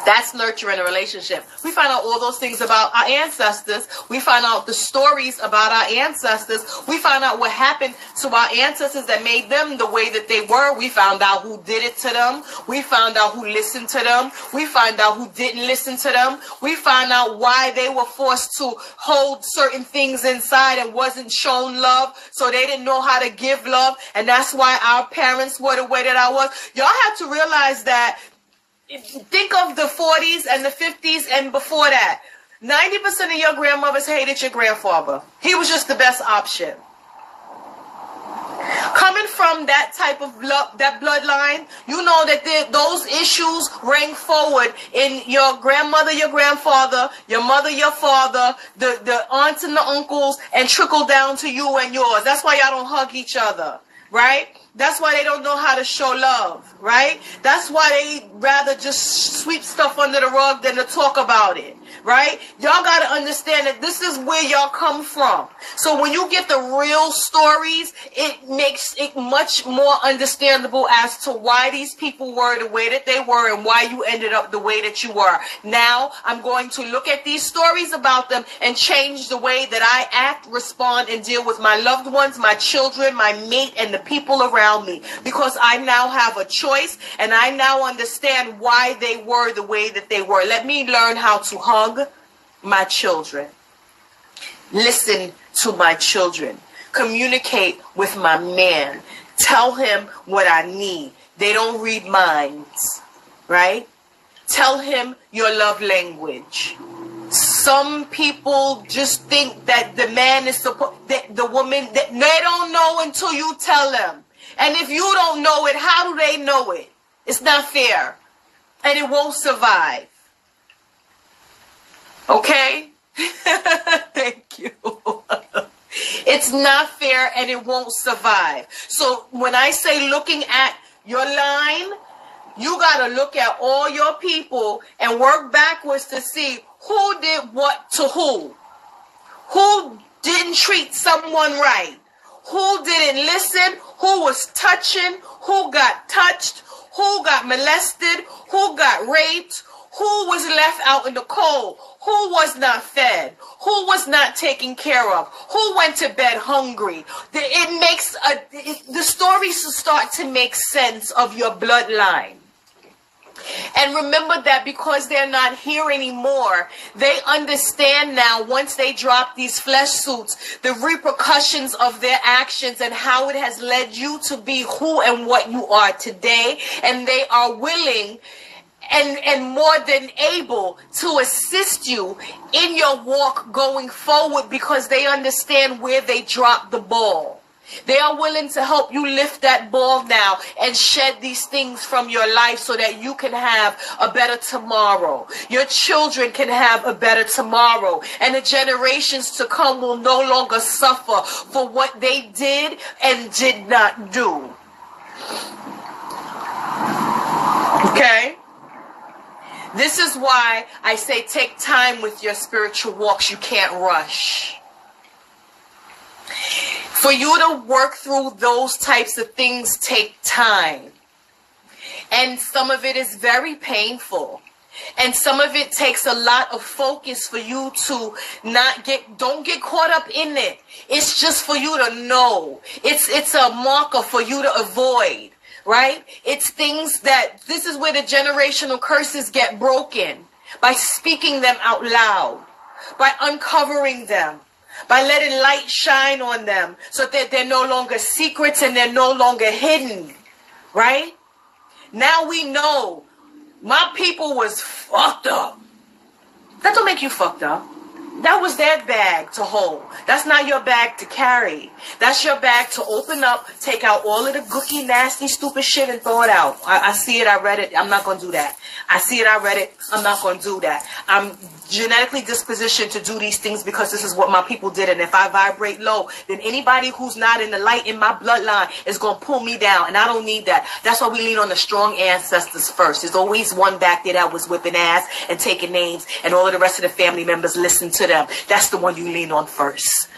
That's nurturing a relationship. We find out all those things about our ancestors. We find out the stories about our ancestors. We find out what happened to our ancestors that made them the way that they were. We found out who did it to them. We found out who listened to them. We find out who didn't listen to them. We find out why they were forced to hold certain things inside and wasn't shown love, so they didn't know how to give love. And that's why our parents were the way that I was. Y'all have to realize that. Think of the 40s and the 50s and before that. 90% of your grandmothers hated your grandfather. He was just the best option. Coming from that type of that bloodline, you know that those issues rang forward in your grandmother, your grandfather, your mother, your father, the aunts and the uncles, and trickle down to you and yours. That's why y'all don't hug each other, right? That's why they don't know how to show love, right? That's why they rather just sweep stuff under the rug than to talk about it, right? Y'all got to understand that this is where y'all come from. So when you get the real stories, it makes it much more understandable as to why these people were the way that they were and why you ended up the way that you were. Now, I'm going to look at these stories about them and change the way that I act, respond, and deal with my loved ones, my children, my mate, and the people around me, because I now have a choice and I now understand why they were the way that they were. Let me learn how to hug my children, listen to my children, communicate with my man, tell him what I need. They don't read minds, right? Tell him your love language. Some people just think that the man is supposed, that the woman, that they don't know until you tell them. And if you don't know it, how do they know it? It's not fair. And it won't survive. Okay? Thank you. It's not fair and it won't survive. So when I say looking at your line, you got to look at all your people and work backwards to see who did what to who. Who didn't treat someone right. Who didn't listen, who was touching, who got touched, who got molested, who got raped, who was left out in the cold, who was not fed, who was not taken care of, who went to bed hungry. The stories start to make sense of your bloodline. And remember that because they're not here anymore, they understand now, once they drop these flesh suits, the repercussions of their actions and how it has led you to be who and what you are today. And they are willing and more than able to assist you in your walk going forward, because they understand where they dropped the ball. They are willing to help you lift that ball now and shed these things from your life so that you can have a better tomorrow. Your children can have a better tomorrow. And the generations to come will no longer suffer for what they did and did not do. Okay? This is why I say take time with your spiritual walks. You can't rush. For you to work through those types of things take time. And some of it is very painful. And some of it takes a lot of focus for you to don't get caught up in it. It's just for you to know. It's a marker for you to avoid, right? It's things that, this is where the generational curses get broken. By speaking them out loud. By uncovering them. By letting light shine on them so that they're no longer secrets and they're no longer hidden, right? Now we know my people was fucked up. That don't make you fucked up. That was their bag to hold. That's not your bag to carry. That's your bag to open up, take out all of the gooky, nasty, stupid shit and throw it out. I see it, I read it, I'm not going to do that. I see it, I read it, I'm not going to do that. I'm genetically dispositioned to do these things because this is what my people did. And if I vibrate low, then anybody who's not in the light in my bloodline is going to pull me down. And I don't need that. That's why we lean on the strong ancestors first. There's always one back there that was whipping ass and taking names, and all of the rest of the family members listen to them. That's the one you lean on first.